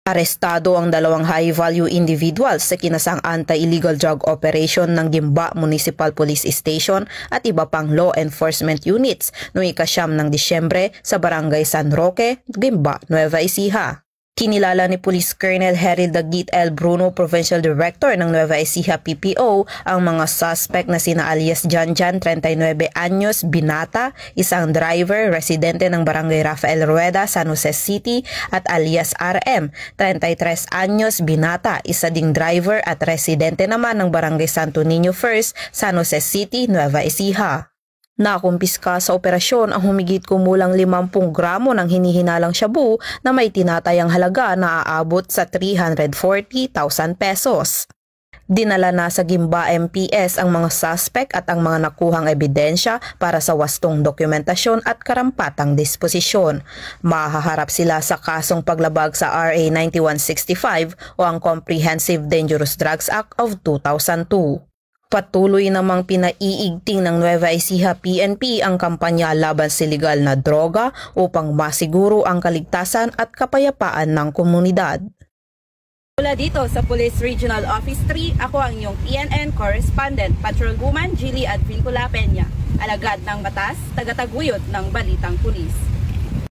Arestado ang dalawang high-value individuals sa kinasang anti-illegal drug operation ng Gimba Municipal Police Station at iba pang law enforcement units noong 9 ng Disyembre sa Barangay San Roque, Gimba, Nueva Ecija. Kinilala ni Police Colonel Heril Dagit L. Bruno, Provincial Director ng Nueva Ecija PPO, ang mga suspect na sina alias Janjan, 39 anyos, binata, isang driver, residente ng Barangay Rafael Rueda, San Jose City, at alias RM, 33 anyos, binata, isa ding driver at residente naman ng Barangay Santo Niño First, San Jose City, Nueva Ecija. Nakumpiska sa operasyon ang humigit kumulang 50 gramo ng hinihinalang shabu na may tinatayang halaga na aabot sa 340,000 pesos. Dinala na sa Gimba MPS ang mga suspect at ang mga nakuhang ebidensya para sa wastong dokumentasyon at karampatang disposisyon. Mahaharap sila sa kasong paglabag sa RA 9165 o ang Comprehensive Dangerous Drugs Act of 2002. Patuloy namang pinaiigting ng Nueva Ecija PNP ang kampanya laban sa ilegal na droga upang masiguro ang kaligtasan at kapayapaan ng komunidad. Mula dito sa Police Regional Office 3, ako ang iyong PNN Correspondent, Patrolwoman Jilly Advincula Peña, alagad ng batas, tagataguyod ng Balitang Pulis.